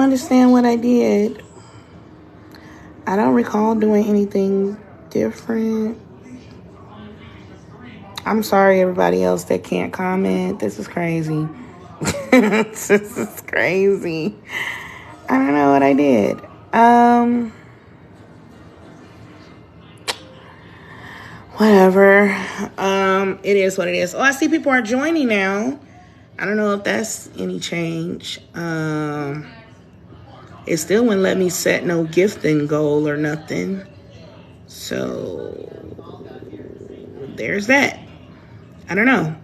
understand what I did. I don't recall doing anything different. I'm sorry, everybody else that can't comment. This is crazy. This is crazy. I don't know what I did. Whatever. It is what it is. Oh, I see people are joining now. I don't know if that's any change. It still wouldn't let me set no gifting goal or nothing. So there's that. I don't know.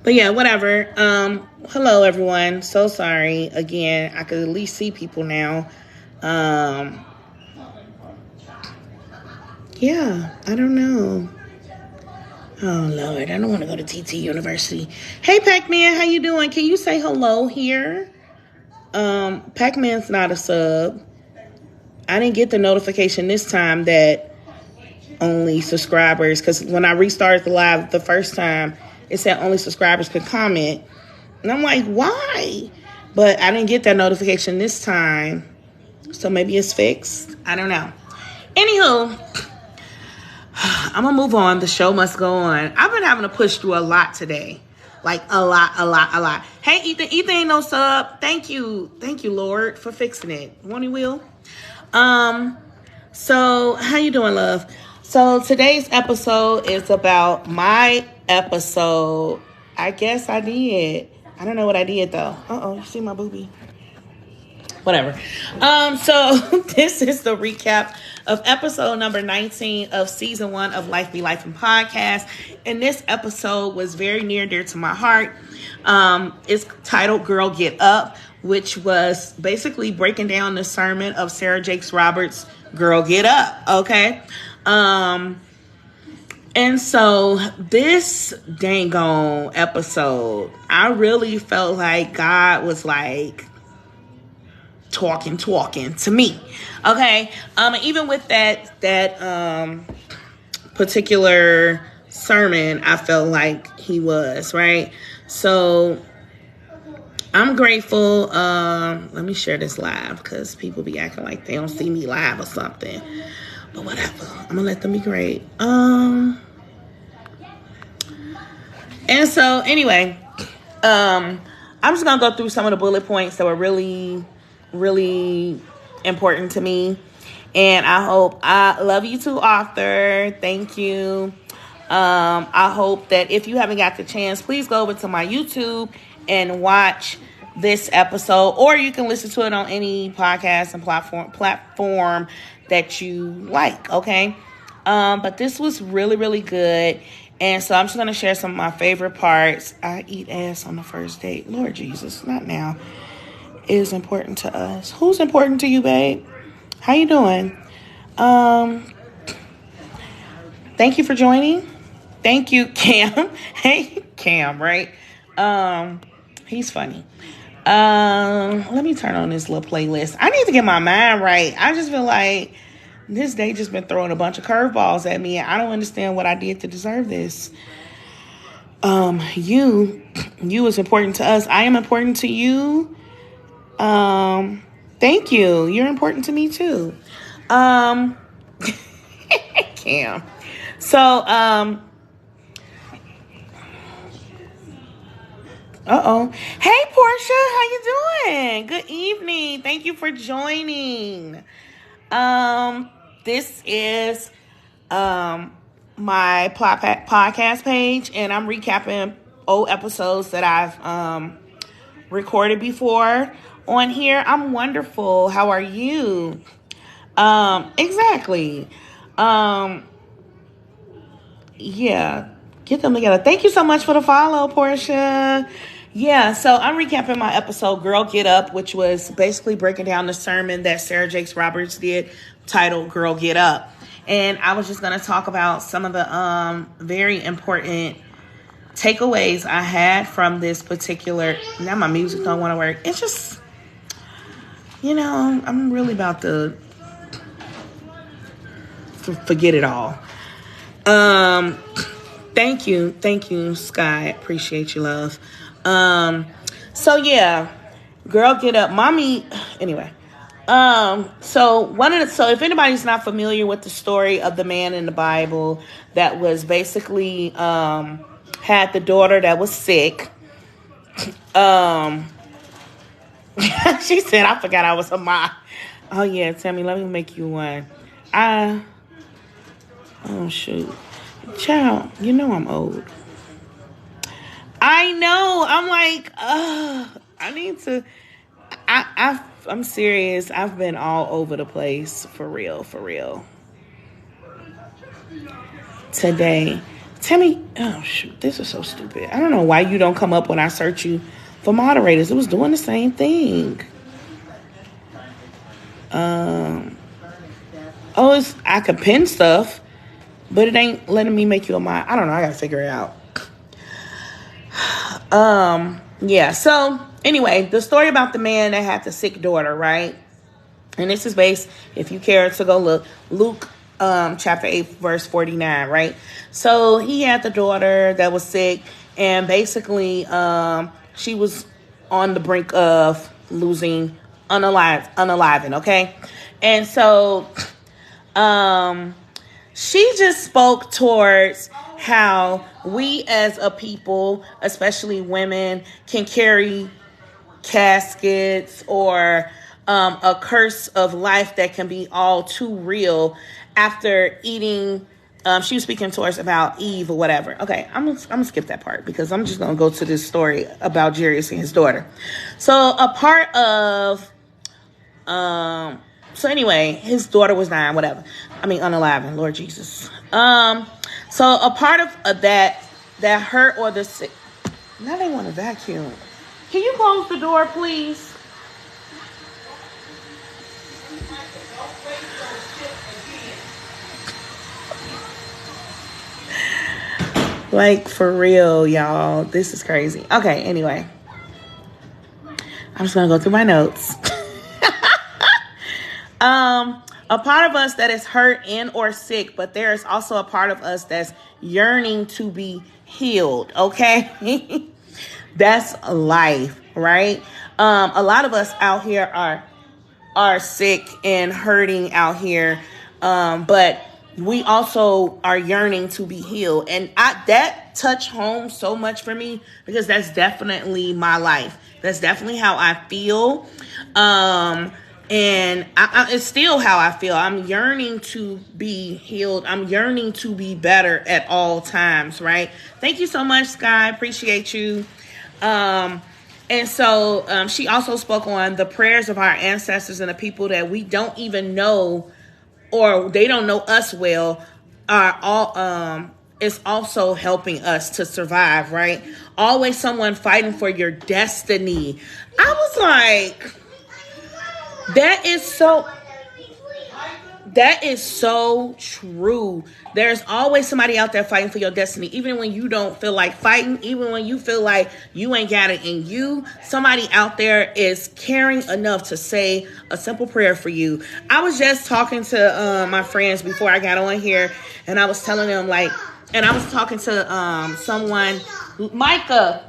But yeah, whatever. Hello everyone. So sorry. Again, I could at least see people now. Yeah, I don't know. Oh Lord, I don't want to go to TT University. Hey Pac-Man, how you doing? Can you say hello here? Pac-Man's not a sub. I didn't get the notification this time that only subscribers, because when I restarted the live the first time, it said only subscribers could comment. And I'm like, why? But I didn't get that notification this time. So maybe it's fixed. I don't know. Anywho, I'm going to move on. The show must go on. I've been having to push through a lot today. Like a lot. Hey, Ethan. Ethan ain't no sub. Thank you, Lord, for fixing it. Won't he will? So how you doing, love? So today's episode is about my episode. I guess I did. I don't know what I did though. You see my boobie? Whatever. So this is the recap of episode number 19 of season 1 of Life Be Life and Podcast. And this episode was very near and dear to my heart. It's titled Girl Get Up, which was basically breaking down the sermon of Sarah Jakes Roberts' Girl Get Up. Okay. And so this dang on episode, I really felt like God was like talking to me. Okay. Even with that particular sermon, I felt like he was, right? So I'm grateful. Let me share this live because people be acting like they don't see me live or something. But whatever. I'm gonna let them be great. And so anyway, I'm just gonna go through some of the bullet points that were really, really important to me. And I love you too, author. Thank you. I hope that if you haven't got the chance, please go over to my YouTube and watch this episode, or you can listen to it on any podcast and platform that you like. Okay. But this was really, really good. And so I'm just going to share some of my favorite parts. I eat ass on the first date. Lord Jesus, not now. It is important to us. Who's important to you, babe? How you doing? Thank you for joining. Thank you, Cam. Hey, Cam, right? He's funny. Let me turn on this little playlist. I need to get my mind right. I just feel like this day just been throwing a bunch of curveballs at me, and I don't understand what I did to deserve this. You is important to us. I am important to you. Thank you. You're important to me too. Cam. So, Hey, Portia, how you doing? Good evening. Thank you for joining. This is my podcast page, and I'm recapping old episodes that I've recorded before on here. I'm wonderful. How are you? Exactly. Yeah, get them together. Thank you so much for the follow, Portia. Yeah, so I'm recapping my episode, Girl Get Up, which was basically breaking down the sermon that Sarah Jakes Roberts did, titled Girl Get Up. And I was just going to talk about some of the very important takeaways I had from this particular... Now my music don't want to work. It's just, I'm really about to forget it all. Thank you, Sky. Appreciate you, love. So yeah, girl, get up, mommy. Anyway, so if anybody's not familiar with the story of the man in the Bible that was basically had the daughter that was sick. She said, I forgot I was a mom. Oh yeah, Tammy, let me make you one. Oh shoot. Child, you know I'm old. I know. I'm like, I need to. I'm serious. I've been all over the place, for real, for real. Today, Tammy. Oh shoot, this is so stupid. I don't know why you don't come up when I search you for moderators. It was doing the same thing. I could pin stuff, but it ain't letting me make you a mod. I don't know. I gotta figure it out. Yeah. So anyway, the story about the man that had the sick daughter, right? And this is based, if you care to go look, Luke chapter 8, verse 49, right? So he had the daughter that was sick, and basically she was on the brink of losing unaliving, okay? And so she just spoke towards how we as a people, especially women, can carry caskets or a curse of life that can be all too real after eating. She was speaking to us about Eve or whatever. Okay, I'm gonna skip that part because I'm just gonna go to this story about Jairus and his daughter. So a part of so anyway, his daughter was dying, whatever. I mean, unaliving, Lord Jesus. So a part of that hurt or the sick. Now they want to vacuum. Can you close the door, please? Like, for real, y'all. This is crazy. Okay, anyway. I'm just going to go through my notes. A part of us that is hurt and or sick, but there is also a part of us that's yearning to be healed, okay? That's life, right? A lot of us out here are sick and hurting out here, but we also are yearning to be healed. And that touched home so much for me because that's definitely my life. That's definitely how I feel. And it's still how I feel. I'm yearning to be healed. I'm yearning to be better at all times, right? Thank you so much, Sky. Appreciate you. And so she also spoke on the prayers of our ancestors and the people that we don't even know or they don't know us well are all is also helping us to survive, right? Always someone fighting for your destiny. I was like, that is so true. There's always somebody out there fighting for your destiny. Even when you don't feel like fighting, even when you feel like you ain't got it in you, somebody out there is caring enough to say a simple prayer for you. I was just talking to my friends before I got on here, and I was telling them and I was talking to someone, Micah,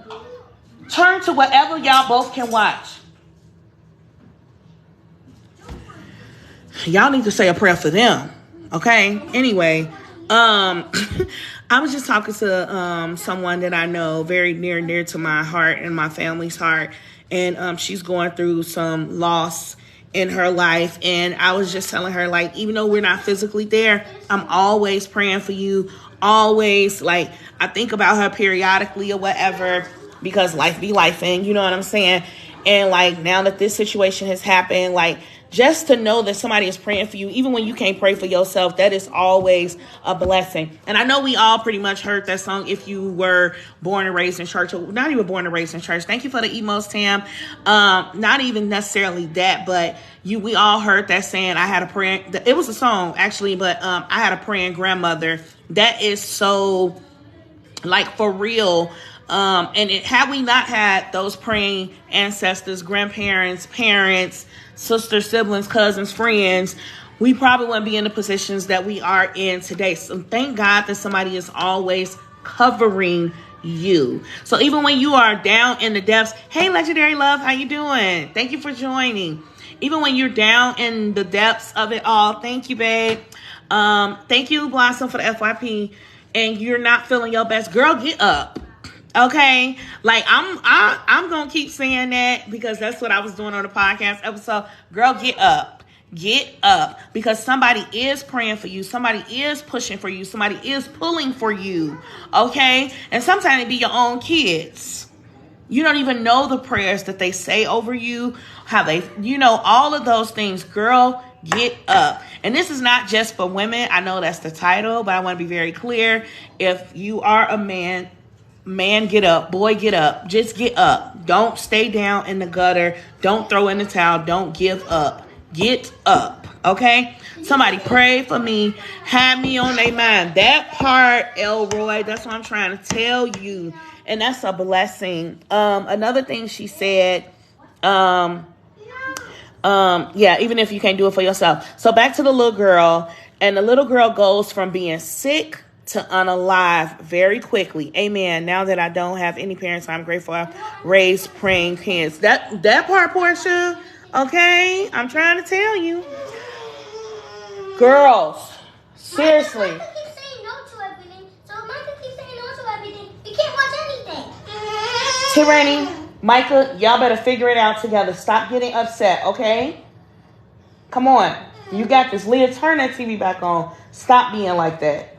turn to whatever y'all both can watch. Y'all need to say a prayer for them. Okay. Anyway, I was just talking to someone that I know very near to my heart and my family's heart. And she's going through some loss in her life. And I was just telling her, like, even though we're not physically there, I'm always praying for you. Always, like, I think about her periodically or whatever because life be lifing, you know what I'm saying? And like, now that this situation has happened, like, just to know that somebody is praying for you, even when you can't pray for yourself, that is always a blessing. And I know we all pretty much heard that song if you were born and raised in church, or not even born and raised in church. Thank you for the emos, Tam. Not even necessarily that, but we all heard that saying, I had a praying, it was a song actually, but I had a praying grandmother. That is so, like, for real. And had we not had those praying ancestors, grandparents, parents, sisters, siblings, cousins, friends, we probably wouldn't be in the positions that we are in today. So thank God that somebody is always covering you. So even when you are down in the depths, hey, Legendary Love, how you doing? Thank you for joining. Even when you're down in the depths of it all, thank you, babe. Thank you, Blossom, for the FYP. And you're not feeling your best, girl, get up. Okay, like I'm gonna keep saying that because that's what I was doing on the podcast episode. Girl, get up. Get up, because somebody is praying for you. Somebody is pushing for you. Somebody is pulling for you. Okay, and sometimes it be your own kids. You don't even know the prayers that they say over you, how they, all of those things. Girl, get up. And this is not just for women. I know that's the title, but I want to be very clear. If you are a man, get up. Boy, get up. Just get up. Don't stay down in the gutter. Don't throw in the towel. Don't give up. Get up. Okay? Somebody pray for me. Have me on their mind. That part, Elroy, that's what I'm trying to tell you. And that's a blessing. Another thing she said, even if you can't do it for yourself. So back to the little girl. And the little girl goes from being sick to unalive very quickly. Amen. Now that I don't have any parents, I'm grateful I raised praying kids. That part, Portia, okay? I'm trying to tell you. Girls, seriously. Micah keeps saying no to everything. So if Micah keeps saying no to everything, you can't watch anything. Tyranny, Micah, y'all better figure it out together. Stop getting upset, okay? Come on. You got this. Leah, turn that TV back on. Stop being like that.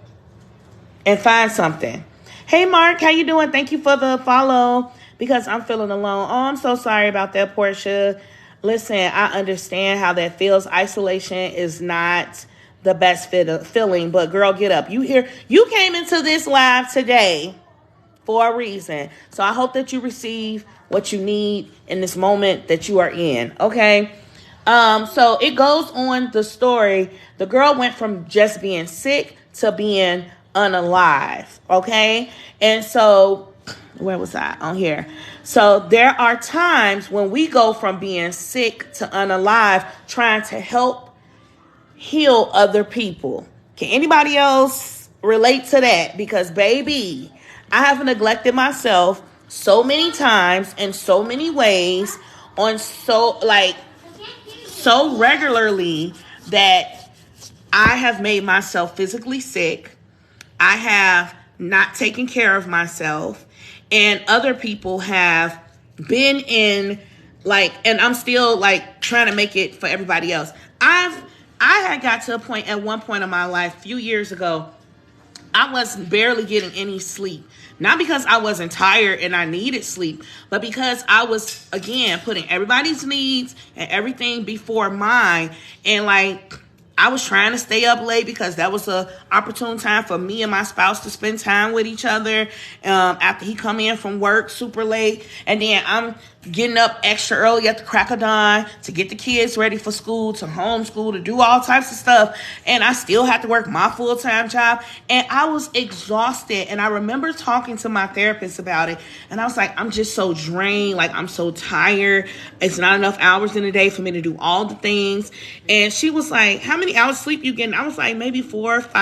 And find something. Hey, Mark, how you doing? Thank you for the follow, because I'm feeling alone. Oh, I'm so sorry about that, Portia. Listen, I understand how that feels. Isolation is not the best feeling, but girl, get up. You came into this live today for a reason. So I hope that you receive what you need in this moment that you are in, okay? So it goes on the story. The girl went from just being sick to being unalive, okay? And so, where was I? On here. So there are times when we go from being sick to unalive, trying to help heal other people. Can anybody else relate to that? Because baby, I have neglected myself so many times in so many ways, so regularly, that I have made myself physically sick. I have not taken care of myself, and other people have been in, and I'm still trying to make it for everybody else. I had got to a point at one point in my life, a few years ago, I was barely getting any sleep. Not because I wasn't tired and I needed sleep, but because I was, again, putting everybody's needs and everything before mine. And I was trying to stay up late because that was an opportune time for me and my spouse to spend time with each other after he come in from work super late. And then I'm getting up extra early at the crack of dawn to get the kids ready for school, to homeschool, to do all types of stuff. And I still had to work my full-time job. And I was exhausted. And I remember talking to my therapist about it. And I was like, I'm just so drained. I'm so tired. It's not enough hours in the day for me to do all the things. And she was like, how many hours sleep you getting? I was like, maybe 4 or 5.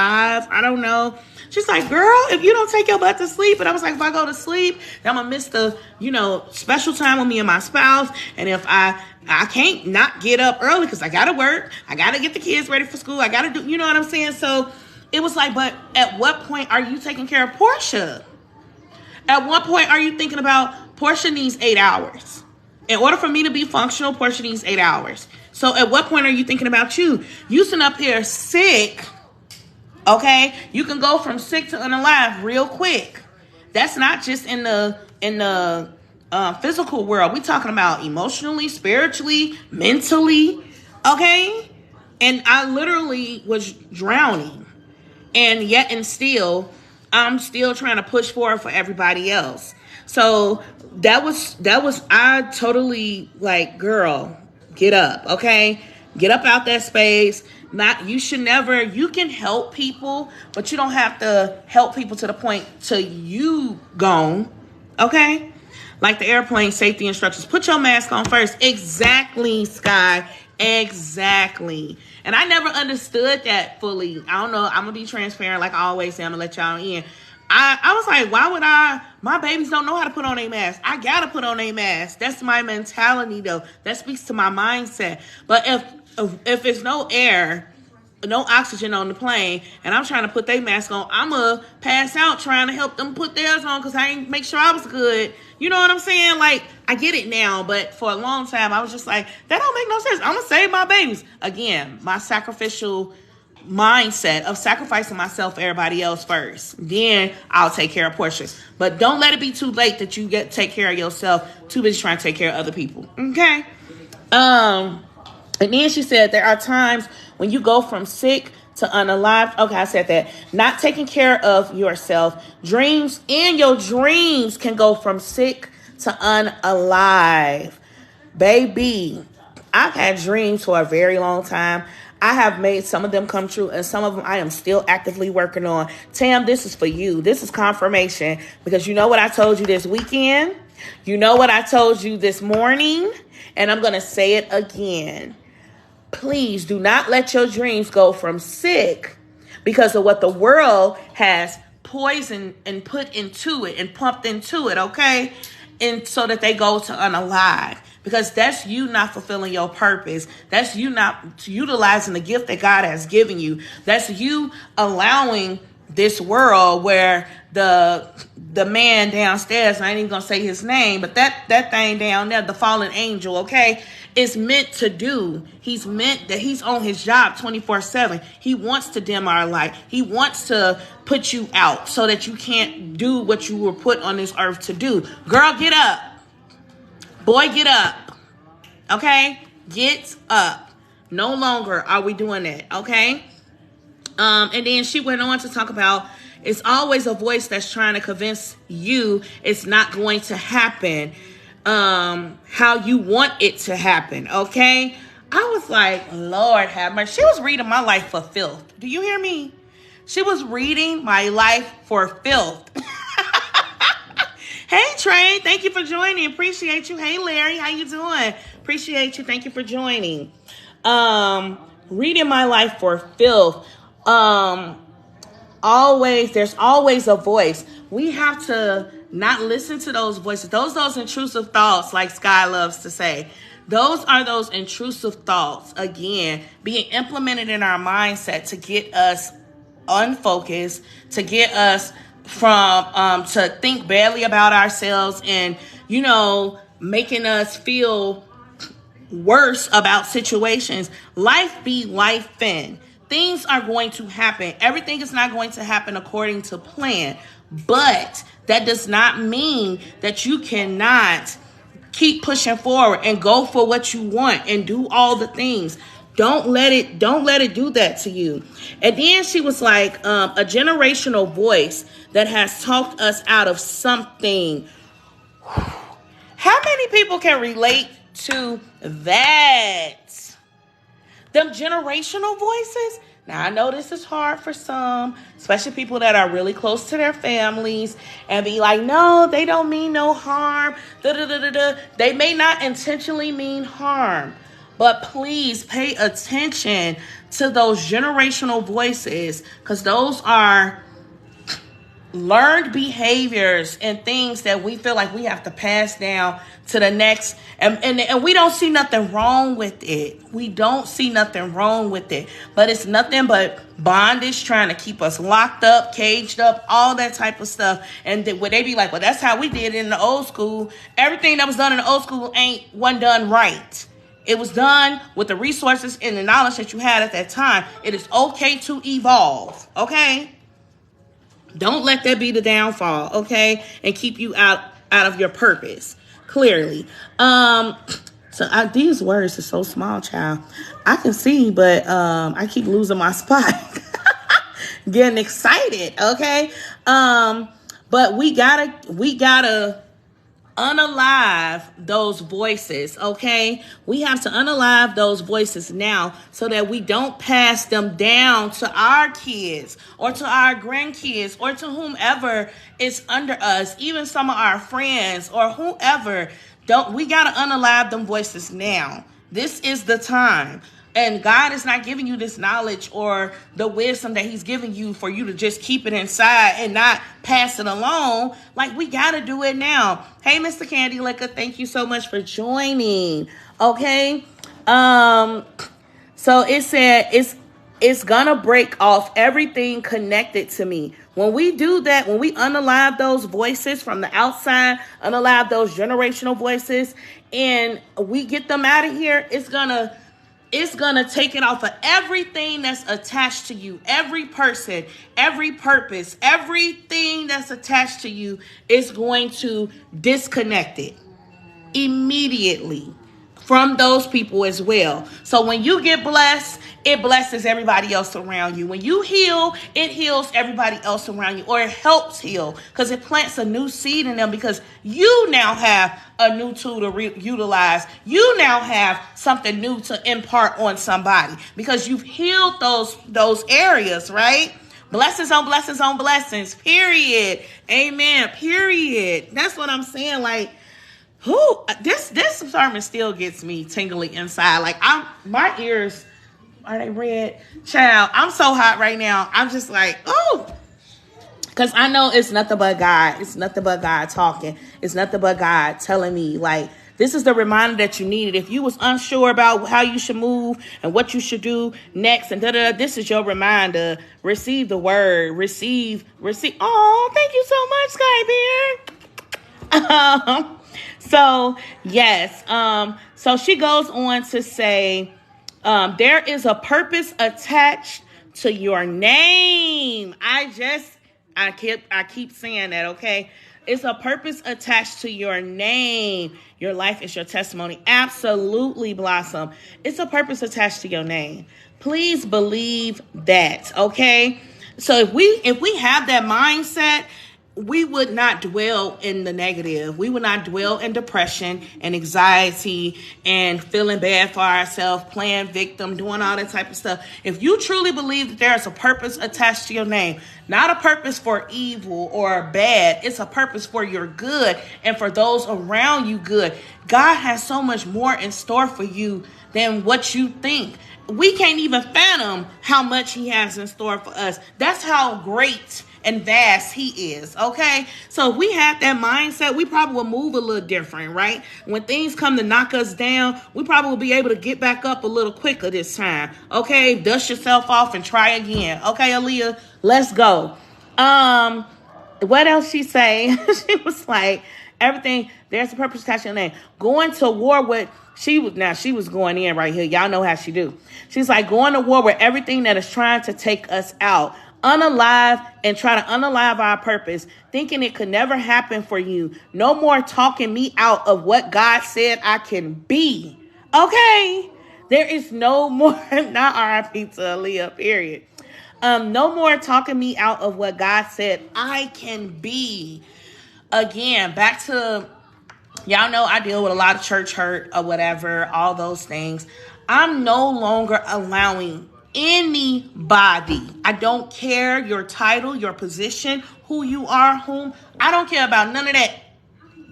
I don't know. She's like, girl, if you don't take your butt to sleep. And I was like, if I go to sleep, then I'm going to miss the, special time with me and my spouse. And if I can't not get up early because I got to work. I got to get the kids ready for school. I got to do, you know what I'm saying? So it was like, but at what point are you taking care of Portia? At what point are you thinking about Portia needs 8 hours? In order for me to be functional, Portia needs 8 hours. So at what point are you thinking about you? You sitting up here sick. Okay, you can go from sick to unalive real quick. That's not just in the physical world. We're talking about emotionally, spiritually, mentally. Okay, and I literally was drowning, and still, I'm still trying to push forward for everybody else. So that was I totally girl, get up. Okay, get up out that space. You can help people, but you don't have to help people to the point till you gone. Okay? Like the airplane safety instructions. Put your mask on first. Exactly, Sky. Exactly. And I never understood that fully. I don't know. I'm going to be transparent like I always say. I'm going to let y'all in. I was like, why would my babies don't know how to put on a mask. I gotta put on a mask. That's my mentality though. That speaks to my mindset. But if it's no air, no oxygen on the plane, and I'm trying to put their mask on, I'ma pass out trying to help them put theirs on because I ain't make sure I was good. You know what I'm saying? Like, I get it now, but for a long time, I was just like, that don't make no sense. I'm gonna save my babies. Again, my sacrificial mindset of sacrificing myself for everybody else first. Then I'll take care of Portia. But don't let it be too late that you take care of yourself. Too busy trying to take care of other people. Okay? And then she said there are times when you go from sick to unalived. Okay, I said that. Not taking care of yourself. Dreams and your dreams can go from sick to unalive. Baby, I've had dreams for a very long time. I have made some of them come true, and some of them I am still actively working on. Tam, this is for you. This is confirmation, because you know what I told you this weekend? You know what I told you this morning? And I'm going to say it again. Please do not let your dreams go from sick because of what the world has poisoned and put into it and pumped into it, okay? And so that they go to unalive. Because that's you not fulfilling your purpose. That's you not utilizing the gift that God has given you. That's you allowing this world where the man downstairs, I ain't even gonna say his name, but that thing down there, the fallen angel, okay, is meant to do. He's meant that he's on his job 24/7. He wants to dim our light. He wants to put you out so that you can't do what you were put on this earth to do. Girl, get up. Boy, get up. Okay? Get up. No longer are we doing that. Okay? And then she went on to talk about it's always a voice that's trying to convince you it's not going to happen how you want it to happen. Okay? I was like, Lord have mercy. She was reading my life for filth. Do you hear me? She was reading my life for filth. Hey, Trey, thank you for joining. Appreciate you. Hey, Larry, how you doing? Appreciate you. Thank you for joining. Reading my life for filth. There's always a voice. We have to not listen to those voices. Those intrusive thoughts, like Sky loves to say. Those are those intrusive thoughts, again, being implemented in our mindset to get us unfocused, to get us from to think badly about ourselves and, you know, making us feel worse about situations. Life be life-in. Things are going to happen. Everything is not going to happen according to plan. But that does not mean that you cannot keep pushing forward and go for what you want and do all the things. Don't let it do that to you. And then she was like, a generational voice that has talked us out of something. How many people can relate to that? Them generational voices. Now, I know this is hard for some, especially people that are really close to their families, and be like, no, they don't mean no harm. They may not intentionally mean harm. But please pay attention to those generational voices, because those are learned behaviors and things that we feel like we have to pass down to the next. And we don't see nothing wrong with it. We don't see nothing wrong with it. But it's nothing but bondage trying to keep us locked up, caged up, all that type of stuff. And would they be like, well, that's how we did it in the old school. Everything that was done in the old school wasn't done right. It was done with the resources and the knowledge that you had at that time. It is okay to evolve, okay? Don't let that be the downfall, okay? And keep you out of your purpose, clearly. These words are so small, child. I can see, but I keep losing my spot. Getting excited, okay? But we gotta unalive those voices, okay? We have to unalive those voices now so that we don't pass them down to our kids or to our grandkids or to whomever is under us, even some of our friends or whoever. We got to unalive them voices now. This is the time. And God is not giving you this knowledge or the wisdom that he's giving you for you to just keep it inside and not pass it along. Like, we got to do it now. Hey, Mr. Candy Liquor, thank you so much for joining. Okay. So it said it's gonna break off everything connected to me. When we do that, when we unalive those voices from the outside, unalive those generational voices, and we get them out of here, it's gonna take it off of everything that's attached to you. Every person, every purpose, everything that's attached to you is going to disconnect it immediately from those people as well. So when you get blessed, it blesses everybody else around you. When you heal, it heals everybody else around you, or it helps heal because it plants a new seed in them, because you now have a new tool to utilize. You now have something new to impart on somebody because you've healed those areas, right? Blessings on blessings on blessings, period. Amen, period. That's what I'm saying. Like, this sermon still gets me tingly inside. Like, my ears, are they red? Child, I'm so hot right now. I'm just like, because I know it's nothing but God. It's nothing but God talking. It's nothing but God telling me, like, this is the reminder that you needed. If you was unsure about how you should move and what you should do next, and this is your reminder. Receive the word. Receive. Oh, thank you so much, Sky Bear. So, yes. So she goes on to say, there is a purpose attached to your name. I keep saying that, okay? It's a purpose attached to your name. Your life is your testimony. Absolutely, Blossom. It's a purpose attached to your name. Please believe that, okay? So if we have that mindset, we would not dwell in the negative. We would not dwell in depression and anxiety and feeling bad for ourselves, playing victim, doing all that type of stuff. If you truly believe that there's a purpose attached to your name, not a purpose for evil or bad, it's a purpose for your good and for those around you good. God has so much more in store for you than what you think. We can't even fathom how much he has in store for us. That's how great and vast he is, okay? So if we have that mindset, we probably will move a little different, right? When things come to knock us down, we probably will be able to get back up a little quicker this time, okay? Dust yourself off and try again, okay, Aaliyah? Let's go. What else she say? She was like, everything, there's a purpose attached to your name. Going to war with, she was going in right here. Y'all know how she do. She's like, going to war with everything that is trying to take us out. Unalive and try to unalive our purpose, thinking it could never happen for you. No more talking me out of what God said I can be. Okay? There is no more, not RIP to Aaliyah, period. No more talking me out of what God said I can be. Again, back to, y'all know I deal with a lot of church hurt or whatever, all those things. I'm no longer allowing anybody, I don't care your title, your position, who you are, whom, I don't care about none of that.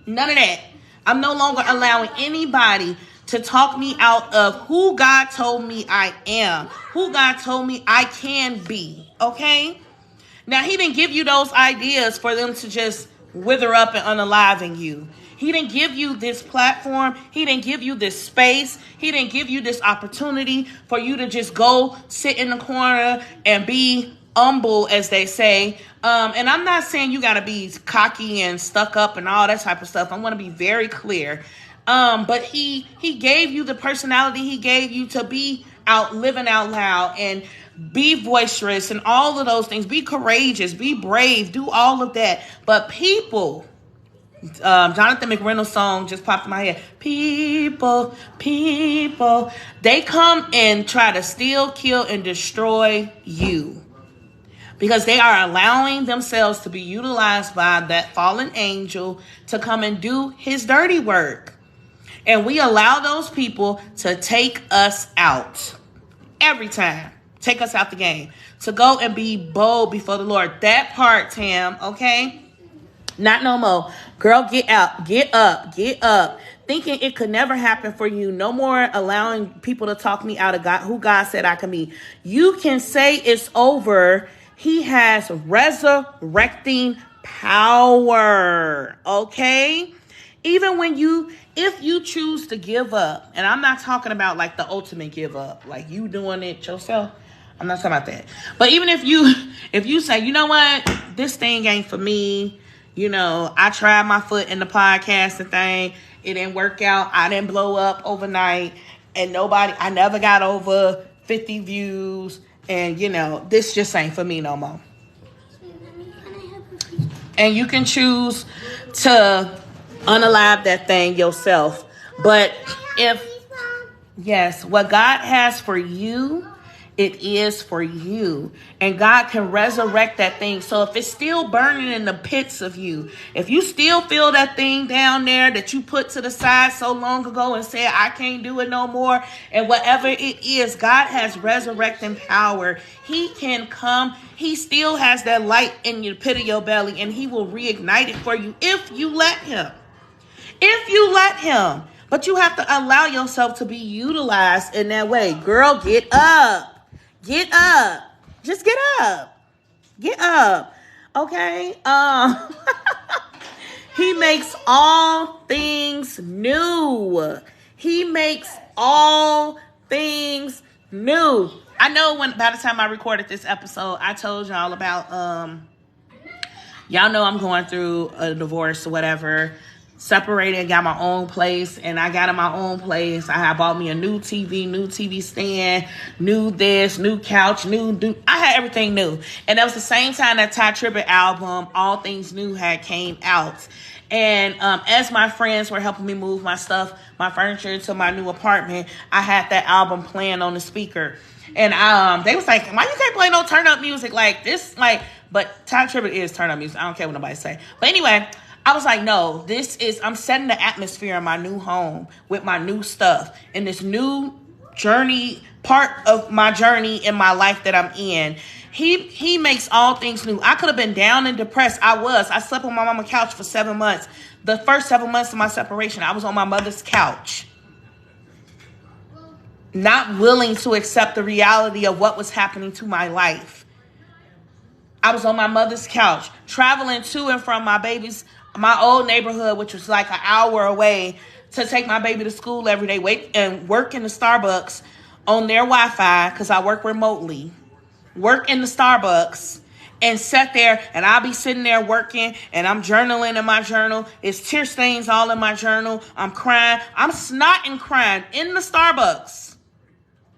None of that. I'm no longer allowing anybody to talk me out of who God told me I am, who God told me I can be, okay? Now, he didn't give you those ideas for them to just wither up and unalive in you. He didn't give you this platform. He didn't give you this space. He didn't give you this opportunity for you to just go sit in the corner and be humble, as they say. And I'm not saying you got to be cocky and stuck up and all that type of stuff. I want to be very clear. But he gave you the personality he gave you to be out, living out loud and be boisterous and all of those things. Be courageous, be brave, do all of that. But people, Jonathan McReynolds' song just popped in my head. People, they come and try to steal, kill, and destroy you because they are allowing themselves to be utilized by that fallen angel to come and do his dirty work. And we allow those people to take us out every time. Take us out the game. To go and be bold before the Lord. That part, Tam, okay? Not no more. Girl, get out. Get up. Get up. thinking it could never happen for you. No more allowing people to talk me out of God, who God said I can be. You can say it's over. He has resurrecting power. Okay? Even if you choose to give up, and I'm not talking about like the ultimate give up, like you doing it yourself. I'm not talking about that. But even if you say, you know what, this thing ain't for me. You know, I tried my foot in the podcasting thing. It didn't work out. I didn't blow up overnight. And I never got over 50 views. And, you know, this just ain't for me no more. And you can choose to unalive that thing yourself. But what God has for you, it is for you. And God can resurrect that thing. So if it's still burning in the pits of you, if you still feel that thing down there that you put to the side so long ago and said, I can't do it no more, and whatever it is, God has resurrecting power. He can come. He still has that light in your pit of your belly, and he will reignite it for you if you let him. If you let him. But you have to allow yourself to be utilized in that way. Girl, get up. Get up. Just get up. Get up. Okay? He makes all things new. He makes all things new. I know by the time I recorded this episode, I told y'all about y'all know I'm going through a divorce or whatever. Separated, got my own place, and I got in my own place. I bought me a new TV stand, new this, new couch, I had everything new. And that was the same time that Ty Tribbett album, All Things New, had came out. And as my friends were helping me move my stuff, my furniture to my new apartment, I had that album playing on the speaker. And they was like, why you can't play no turn up music like this? But Ty Tribbett is turn up music. I don't care what nobody say. But anyway, I was like, no, I'm setting the atmosphere in my new home with my new stuff and this new journey, part of my journey in my life that I'm in. He makes all things new. I could have been down and depressed. I slept on my mama's couch for 7 months. The first 7 months of my separation, I was on my mother's couch. Not willing to accept the reality of what was happening to my life. I was on my mother's couch, traveling to and from my old neighborhood, which was like an hour away, to take my baby to school every day, wait and work in the Starbucks on their Wi-Fi, because I work remotely, work in the Starbucks, and sat there, and I'll be sitting there working, and I'm journaling in my journal. It's tear stains all in my journal. I'm crying. I'm snotting crying in the Starbucks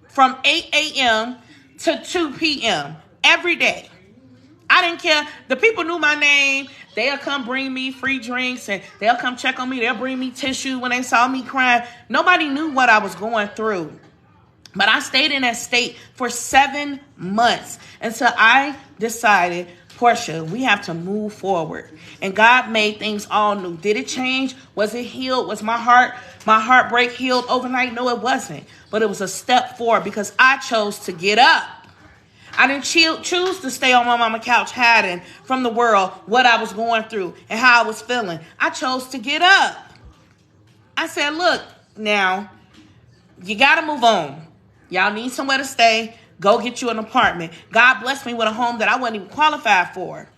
from 8 a.m. to 2 p.m. every day. I didn't care. The people knew my name. They'll come bring me free drinks, and they'll come check on me. They'll bring me tissue when they saw me crying. Nobody knew what I was going through. But I stayed in that state for 7 months until I decided, Portia, we have to move forward. And God made things all new. Did it change? Was it healed? Was my heartbreak healed overnight? No, it wasn't. But it was a step forward because I chose to get up. I didn't choose to stay on my mama's couch hiding from the world what I was going through and how I was feeling. I chose to get up. I said, look, now, you got to move on. Y'all need somewhere to stay. Go get you an apartment. God blessed me with a home that I wasn't even qualified for.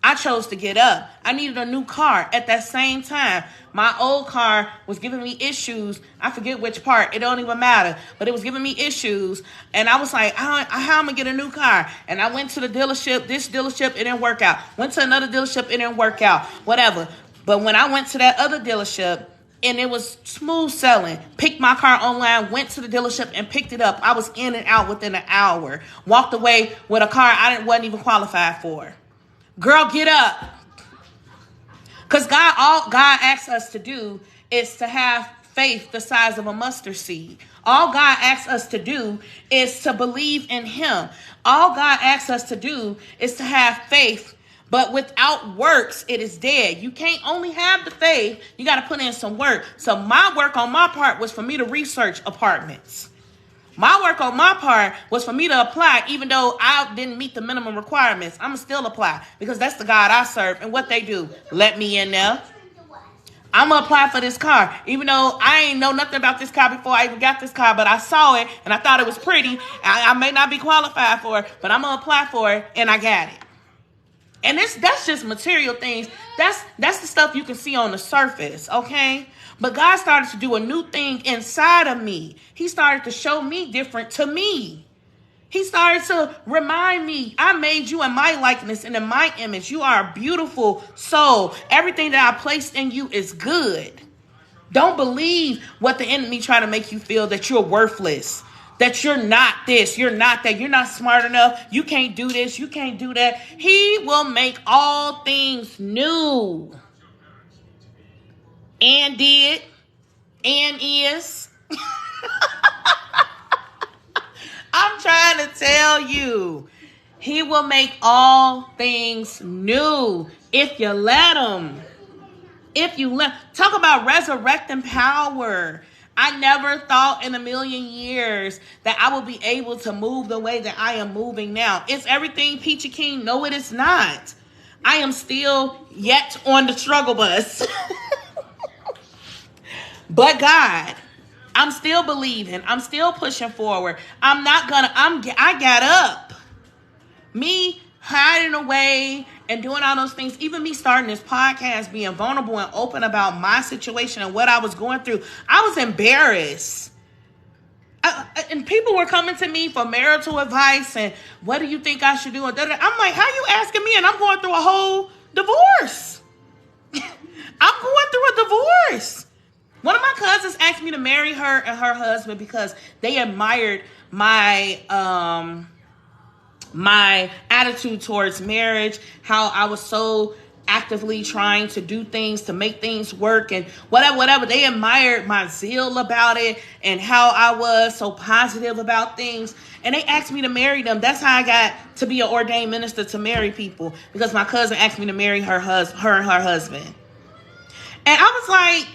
I chose to get up. I needed a new car at that same time. My old car was giving me issues. I forget which part. It don't even matter. But it was giving me issues. And I was like, how am I going to get a new car? And I went to the dealership. This dealership, it didn't work out. Went to another dealership. It didn't work out. Whatever. But when I went to that other dealership, and it was smooth selling, picked my car online, went to the dealership and picked it up. I was in and out within an hour. Walked away with a car I wasn't even qualified for. Girl, get up. Because all God asks us to do is to have faith the size of a mustard seed. All God asks us to do is to believe in him. All God asks us to do is to have faith. But without works, it is dead. You can't only have the faith. You got to put in some work. So my work on my part was for me to research apartments. My work on my part was for me to apply, even though I didn't meet the minimum requirements. I'm still apply because that's the God I serve. And what they do, let me in there. I'm going to apply for this car. Even though I ain't know nothing about this car before I even got this car, but I saw it and I thought it was pretty. I may not be qualified for it, but I'm going to apply for it and I got it. And that's just material things. That's the stuff you can see on the surface, okay? But God started to do a new thing inside of me. He started to show me different to me. He started to remind me, I made you in my likeness and in my image. You are a beautiful soul. Everything that I placed in you is good. Don't believe what the enemy try to make you feel, that you're worthless, that you're not this, you're not that, you're not smart enough, you can't do this, you can't do that. He will make all things new. And did, and is. I'm trying to tell you, he will make all things new if you let him. Talk about resurrecting power. I never thought in a million years that I would be able to move the way that I am moving now. Is everything peachy keen? No, it is not. I am still yet on the struggle bus. But God, I'm still believing. I'm still pushing forward. I got up. Me hiding away and doing all those things, even me starting this podcast, being vulnerable and open about my situation and what I was going through, I was embarrassed. And people were coming to me for marital advice and what do you think I should do? I'm like, how you asking me? And I'm going through a whole divorce. I'm going through a divorce. One of my cousins asked me to marry her and her husband because they admired my attitude towards marriage, how I was so actively trying to do things to make things work and whatever. They admired my zeal about it and how I was so positive about things. And they asked me to marry them. That's how I got to be an ordained minister, to marry people, because my cousin asked me to marry her and her husband. And I was like,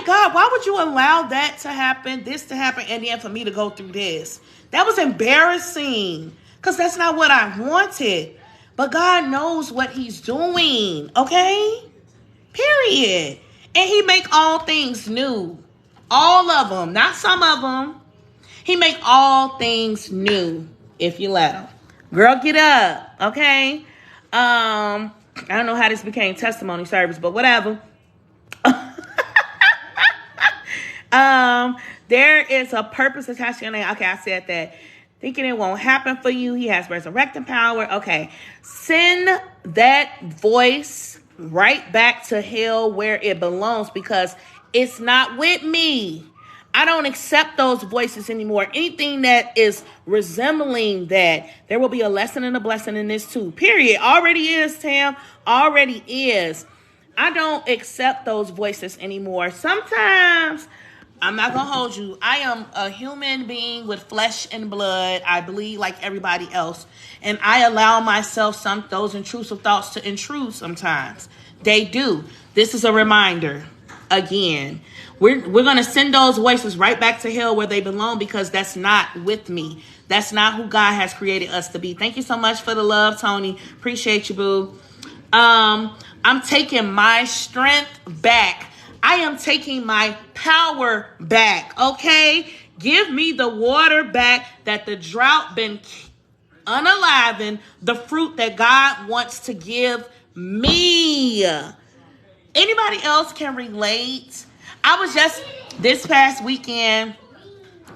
God, why would you allow that to happen, this to happen, and then for me to go through this? That was embarrassing because that's not what I wanted. But God knows what he's doing, okay? Period. And he make all things new. All of them, not some of them. He make all things new if you let him. Girl, get up, okay? I don't know how this became testimony service, but whatever. There is a purpose attached to your name. Okay, I said that. Thinking it won't happen for you. He has resurrecting power. Okay. Send that voice right back to hell where it belongs, because it's not with me. I don't accept those voices anymore. Anything that is resembling that, there will be a lesson and a blessing in this too. Period. Already is, Tam. Already is. I don't accept those voices anymore. Sometimes, I'm not going to hold you, I am a human being with flesh and blood. I bleed like everybody else. And I allow myself those intrusive thoughts to intrude sometimes. They do. This is a reminder. Again, we're going to send those voices right back to hell where they belong, because that's not with me. That's not who God has created us to be. Thank you so much for the love, Tony. Appreciate you, boo. I'm taking my strength back. I am taking my power back, okay? Give me the water back that the drought been unalivened, the fruit that God wants to give me. Anybody else can relate? I was just, this past weekend,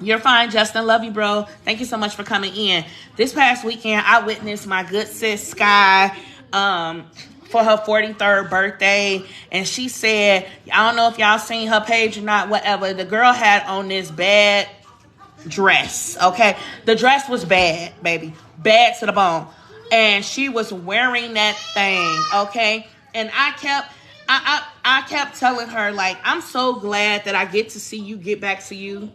you're fine, Justin. Love you, bro. Thank you so much for coming in. This past weekend, I witnessed my good sis, Sky, for her 43rd birthday, and she said, I don't know if y'all seen her page or not, whatever, the girl had on this bad dress, okay? The dress was bad, baby, bad to the bone, and she was wearing that thing, okay? And I kept telling her, like, I'm so glad that I get to see you get back to you.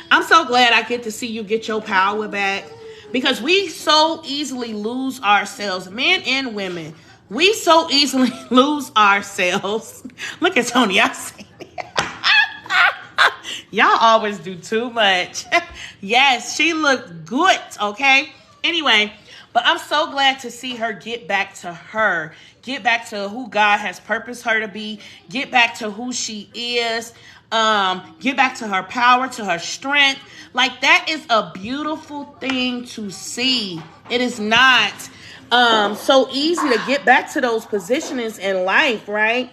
I'm so glad I get to see you get your power back, because we so easily lose ourselves, men and women. We so easily lose ourselves. Look at Tony. I see y'all always do too much. Yes, she looked good, okay? Anyway, But I'm so glad to see her get back to her, get back to who God has purposed her to be, get back to who she is, get back to her power, to her strength. Like, that is a beautiful thing to see. It is not so easy to get back to those positions in life, right?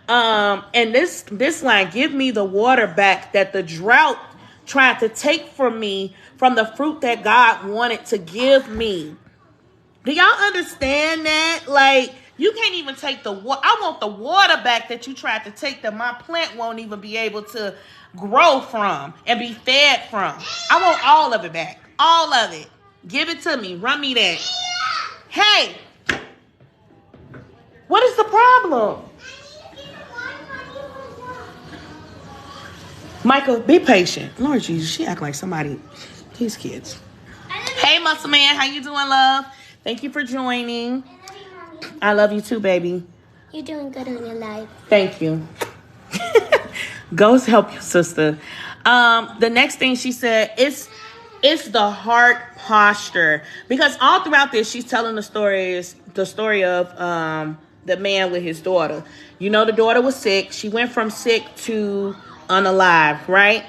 And this line, give me the water back that the drought tried to take from me, from the fruit that God wanted to give me. Do y'all understand that? Like, you can't even take the water. I want the water back that you tried to take, that my plant won't even be able to grow from and be fed from. I want all of it back. All of it. Give it to me. Run me that. Hey, what is the problem? Michael, be patient. Lord Jesus, she act like somebody. These kids. Hey, Muscle Man, how you doing, love? Thank you for joining. I love you too, baby. You're doing good in your life. Thank you. Go help your sister. The next thing she said, it's the heart posture, because all throughout this she's telling the story of the man with his daughter. You know, the daughter was sick. She went from sick to unalive, right?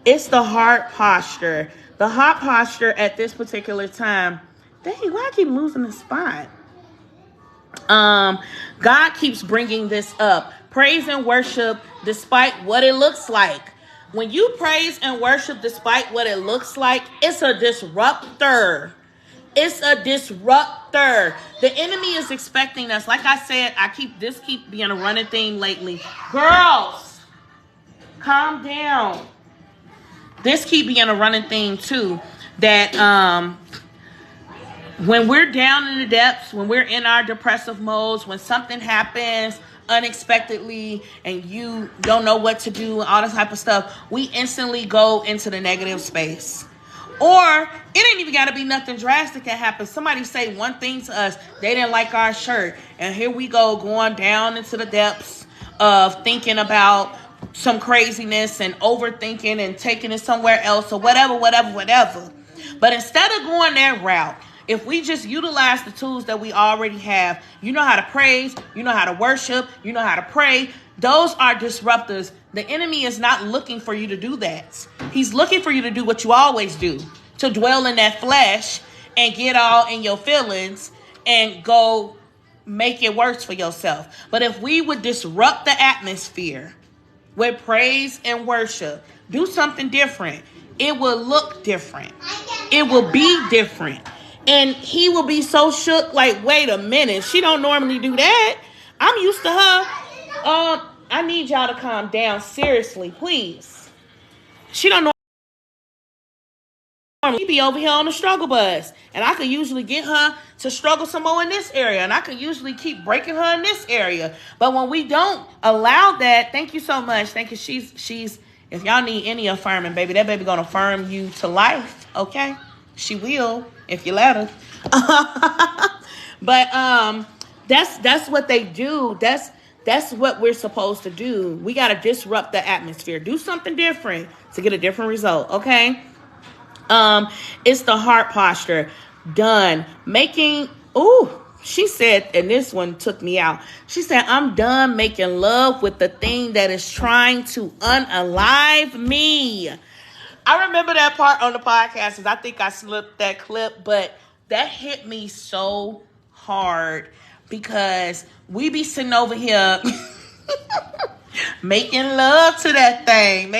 It's the heart posture. The heart posture at this particular time. Dang, why I keep losing the spot? God keeps bringing this up. Praise and worship despite what it looks like. When you praise and worship despite what it looks like, it's a disruptor. It's a disruptor. The enemy is expecting us. Like I said, this keep being a running theme lately. Girls, calm down. This keep being a running theme too. That when we're down in the depths, when we're in our depressive modes, when something happens unexpectedly and you don't know what to do, all this type of stuff, we instantly go into the negative space. Or it ain't even got to be nothing drastic that happens. Somebody say one thing to us, they didn't like our shirt, and here we go going down into the depths of thinking about some craziness and overthinking and taking it somewhere else or whatever. But instead of going that route, if we just utilize the tools that we already have, you know how to praise, you know how to worship, you know how to pray. Those are disruptors. The enemy is not looking for you to do that. He's looking for you to do what you always do, to dwell in that flesh and get all in your feelings and go make it worse for yourself. But if we would disrupt the atmosphere with praise and worship, do something different, it will look different. It will be different. And he will be so shook, like, wait a minute, she don't normally do that. I'm used to her. I need y'all to calm down. Seriously, please. She don't normally be over here on the struggle bus. And I could usually get her to struggle some more in this area. And I could usually keep breaking her in this area. But when we don't allow that, thank you so much. Thank you. She's if y'all need any affirming, baby, that baby gonna affirm you to life, okay? She will, if you let her. But that's what they do. That's what we're supposed to do. We got to disrupt the atmosphere. Do something different to get a different result, okay? It's the heart posture. Done. She said, and this one took me out. She said, I'm done making love with the thing that is trying to unalive me. I remember that part on the podcast, because I think I slipped that clip, but that hit me so hard, because we be sitting over here making love to that thing,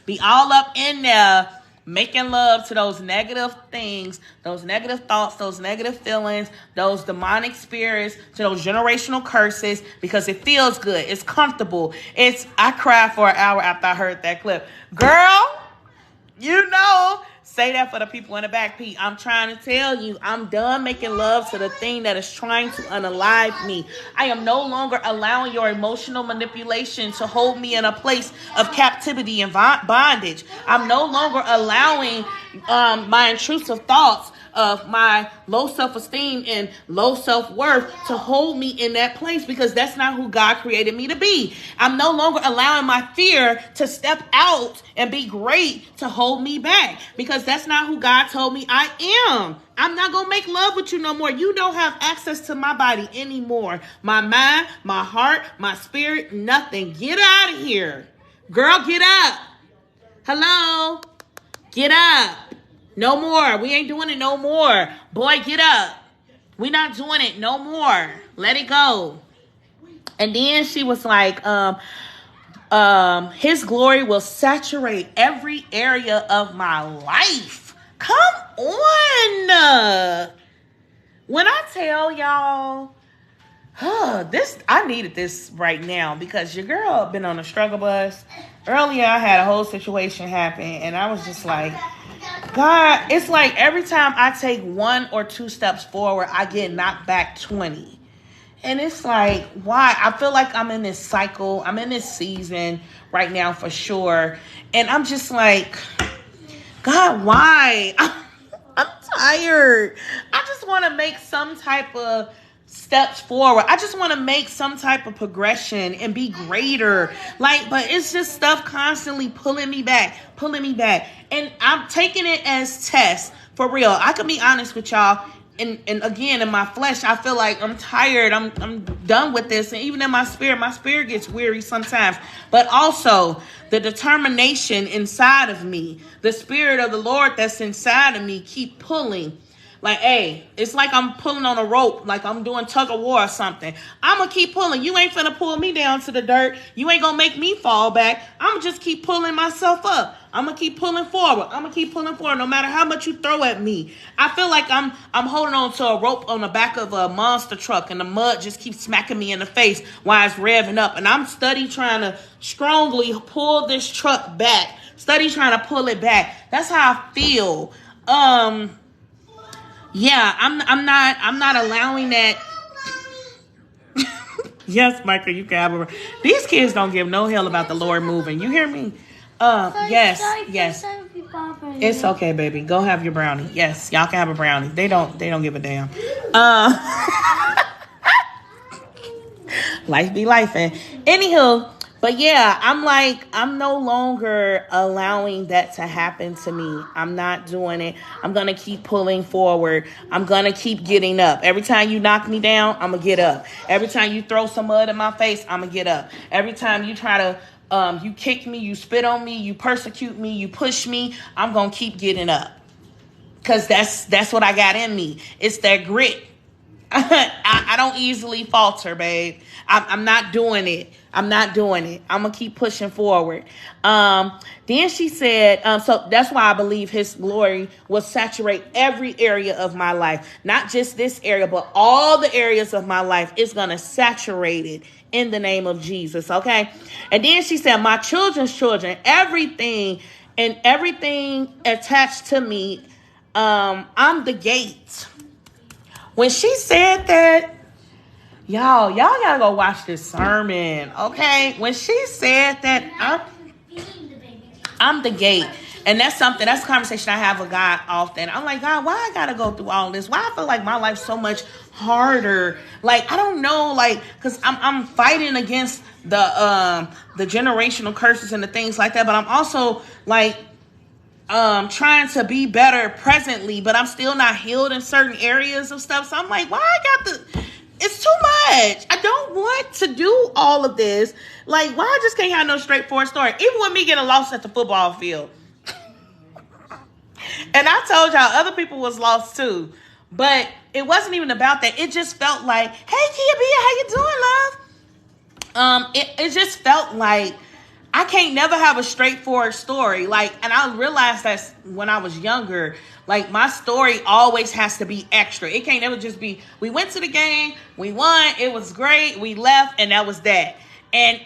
be all up in there, making love to those negative things, those negative thoughts, those negative feelings, those demonic spirits, to those generational curses, because it feels good. It's comfortable. I cried for an hour after I heard that clip. Girl, say that for the people in the back, Pete. I'm trying to tell you, I'm done making love to the thing that is trying to unalive me. I am no longer allowing your emotional manipulation to hold me in a place of captivity and bondage. I'm no longer allowing my intrusive thoughts of my low self-esteem and low self-worth to hold me in that place, because that's not who God created me to be. I'm no longer allowing my fear to step out and be great to hold me back, because that's not who God told me I am. I'm not going to make love with you no more. You don't have access to my body anymore. My mind, my heart, my spirit, nothing. Get out of here. Girl, get up. Hello? Get up. No more. We ain't doing it no more. Boy, get up. We not doing it no more. Let it go. And then she was like, his glory will saturate every area of my life. Come on. When I tell y'all, I needed this right now, because your girl been on a struggle bus. Earlier, I had a whole situation happen, and I was just like, God, it's like every time I take 1 or 2 steps forward, I get knocked back 20. And it's like, why? I feel like I'm in this cycle. I'm in this season right now for sure. And I'm just like, God, why? I'm tired. I just want to make some type of steps forward. I just want to make some type of progression and be greater. But it's just stuff constantly pulling me back. And I'm taking it as tests, for real. I can be honest with y'all. And again, in my flesh, I feel like I'm tired. I'm done with this. And even in my spirit gets weary sometimes. But also the determination inside of me, the spirit of the Lord that's inside of me, keep pulling. Like, hey, it's like I'm pulling on a rope, like I'm doing tug of war or something. I'm going to keep pulling. You ain't finna pull me down to the dirt. You ain't going to make me fall back. I'm going to just keep pulling myself up. I'm going to keep pulling forward. No matter how much you throw at me. I feel like I'm holding on to a rope on the back of a monster truck, and the mud just keeps smacking me in the face while it's revving up. And I'm trying to strongly pull this truck back. Trying to pull it back. That's how I feel. Yeah, I'm not allowing that. Yes, Michael, you can have a. These kids don't give no hell about the Lord moving. You hear me? Yes. It's okay, baby. Go have your brownie. Yes, y'all can have a brownie. They don't give a damn. Life be life, and anywho. But yeah, I'm no longer allowing that to happen to me. I'm not doing it. I'm going to keep pulling forward. I'm going to keep getting up. Every time you knock me down, I'm going to get up. Every time you throw some mud in my face, I'm going to get up. Every time you try to, you kick me, you spit on me, you persecute me, you push me, I'm going to keep getting up. Because that's what I got in me. It's that grit. I don't easily falter, babe. I'm not doing it. I'm going to keep pushing forward. Then she said, so that's why I believe his glory will saturate every area of my life. Not just this area, but all the areas of my life is going to saturate it in the name of Jesus. Okay. And then she said, my children's children, everything attached to me. I'm the gate. When she said that, y'all gotta go watch this sermon, okay? When she said that, I'm the gate. And that's a conversation I have with God often. I'm like, God, why I gotta go through all this? Why I feel like my life's so much harder? Like, I don't know, like, because I'm fighting against the generational curses and the things like that, but I'm also like trying to be better presently, but I'm still not healed in certain areas of stuff. So I'm like, why it's too much. I don't want to do all of this. Like, why I just can't have no straightforward story? Even with me getting lost at the football field. And I told y'all other people was lost too. But it wasn't even about that. It just felt like, hey, Kia Bia, how you doing, love? It just felt like I can't never have a straightforward story. Like, and I realized that when I was younger, like my story always has to be extra. It can't never just be, we went to the game, we won, it was great, we left, and that was that. And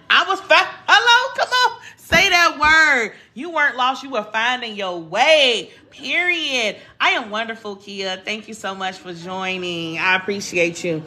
I was hello, come on, say that word. You weren't lost, you were finding your way, period. I am wonderful, Kia. Thank you so much for joining. I appreciate you.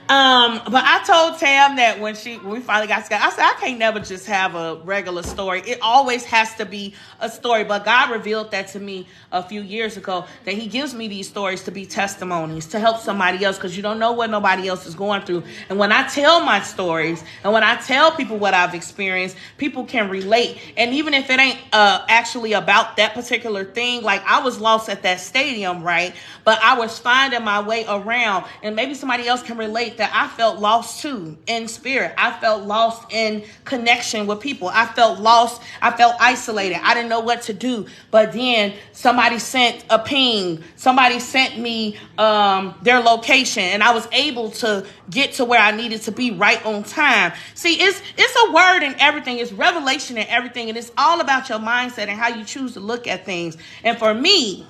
But I told Tam that when we finally got together, I said, I can't never just have a regular story. It always has to be a story. But God revealed that to me a few years ago, that he gives me these stories to be testimonies, to help somebody else, because you don't know what nobody else is going through. And when I tell my stories and when I tell people what I've experienced, people can relate. And even if it ain't actually about that particular thing, like I was lost at that stadium, right? But I was finding my way around, and maybe somebody else can relate that I felt lost too in spirit. I felt lost in connection with people. I felt lost. I felt isolated. I didn't know what to do. But then somebody sent a ping. Somebody sent me their location, and I was able to get to where I needed to be right on time. See, it's a word in everything. It's revelation in everything, and it's all about your mindset and how you choose to look at things. And for me,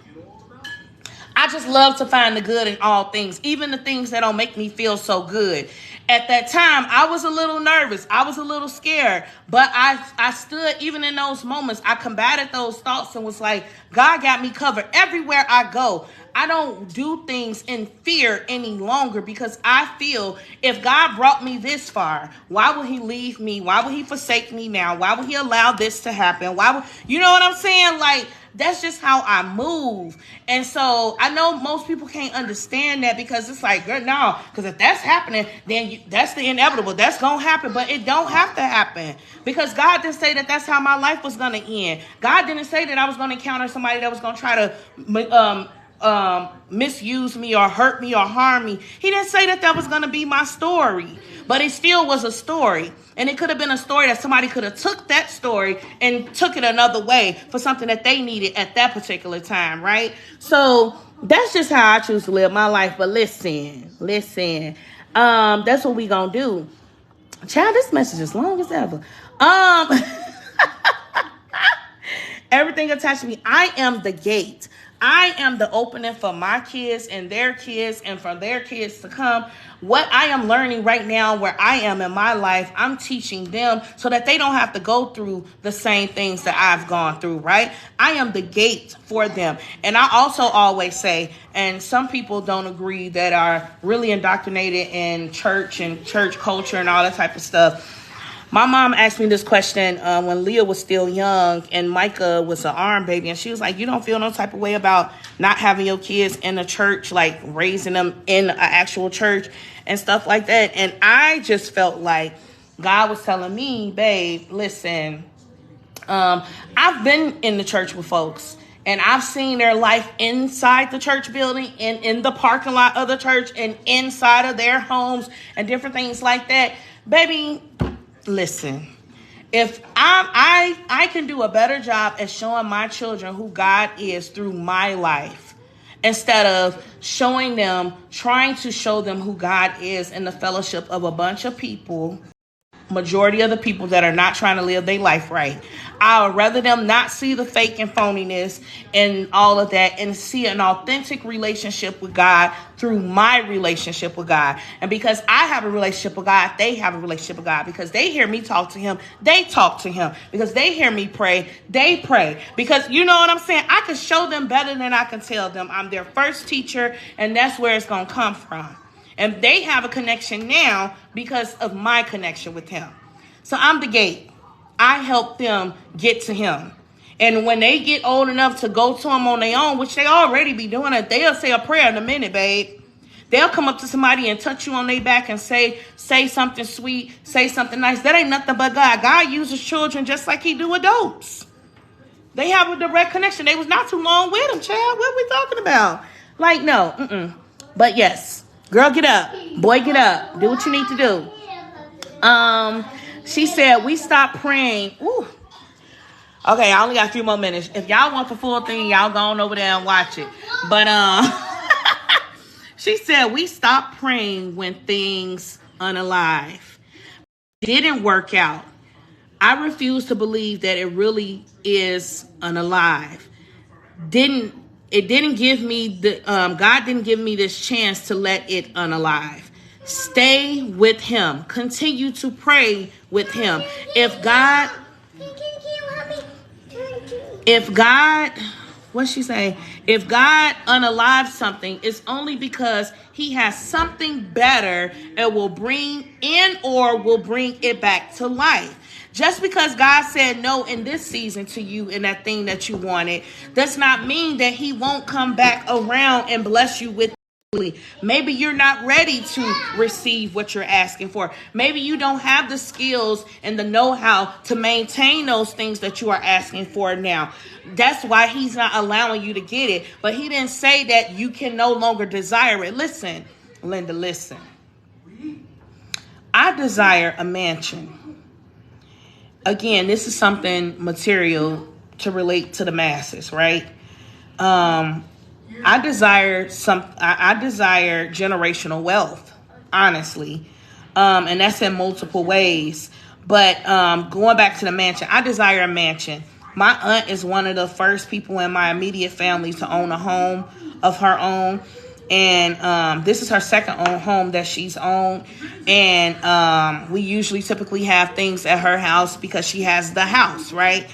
I just love to find the good in all things, even the things that don't make me feel so good. At that time, I was a little nervous. I was a little scared, but I stood even in those moments. I combated those thoughts and was like, God got me covered everywhere I go. I don't do things in fear any longer, because I feel if God brought me this far, why would he leave me? Why would he forsake me now? Why would he allow this to happen? You know what I'm saying? Like, that's just how I move. And so I know most people can't understand that, because it's like, girl, no, because if that's happening, then that's the inevitable. That's going to happen. But it don't have to happen, because God didn't say that that's how my life was going to end. God didn't say that I was going to encounter somebody that was going to try to misuse me or hurt me or harm me. He didn't say that was going to be my story, but it still was a story. And it could have been a story that somebody could have took that story and took it another way for something that they needed at that particular time, right? So that's just how I choose to live my life. But listen, that's what we gonna do. Child, this message is long as ever. Everything attached to me. I am the gate. I am the opening for my kids and for their kids to come. What I am learning right now, where I am in my life, I'm teaching them so that they don't have to go through the same things that I've gone through, right? I am the gate for them. And I also always say, and some people don't agree, that are really indoctrinated in church and church culture and all that type of stuff. My mom asked me this question when Leah was still young and Micah was an arm baby. And she was like, you don't feel no type of way about not having your kids in a church, like raising them in an actual church and stuff like that. And I just felt like God was telling me, babe, listen, I've been in the church with folks, and I've seen their life inside the church building and in the parking lot of the church and inside of their homes and different things like that. Baby, listen, if I can do a better job at showing my children who God is through my life, instead of trying to show them who God is in the fellowship of a bunch of people, majority of the people that are not trying to live their life right. I would rather them not see the fake and phoniness and all of that, and see an authentic relationship with God through my relationship with God. And because I have a relationship with God, they have a relationship with God. Because they hear me talk to him, they talk to him. Because they hear me pray, they pray. Because you know what I'm saying? I can show them better than I can tell them. I'm their first teacher, and that's where it's going to come from. And they have a connection now because of my connection with him. So I'm the gate. I help them get to him. And when they get old enough to go to him on their own, which they already be doing it, they'll say a prayer in a minute, babe. They'll come up to somebody and touch you on their back and say something sweet, say something nice. That ain't nothing but God. God uses children just like he do adults. They have a direct connection. They was not too long with him, child. What are we talking about? Like, no. But yes. Girl, get up. Boy, get up. Do what you need to do. She said, we stopped praying. Ooh. Okay, I only got a few more minutes. If y'all want the full thing, y'all go on over there and watch it. But she said, we stopped praying when things unalive. Didn't work out. I refuse to believe that it really is unalive. It didn't give me God didn't give me this chance to let it unalive. Stay with him. Continue to pray with him. If God, what's she say? If God unalives something, it's only because he has something better and will bring in or will bring it back to life. Just because God said no in this season to you in that thing that you wanted does not mean that he won't come back around and bless you with. Maybe you're not ready to receive what you're asking for. Maybe you don't have the skills and the know-how to maintain those things that you are asking for now. That's why he's not allowing you to get it. But he didn't say that you can no longer desire it. Listen, Linda, listen. I desire a mansion. Again, this is something material to relate to the masses, right? I desire generational wealth, honestly. And that's in multiple ways. But going back to the mansion, I desire a mansion. My aunt is one of the first people in my immediate family to own a home of her own. And this is her second own home that she's owned. And we usually typically have things at her house because she has the house, right?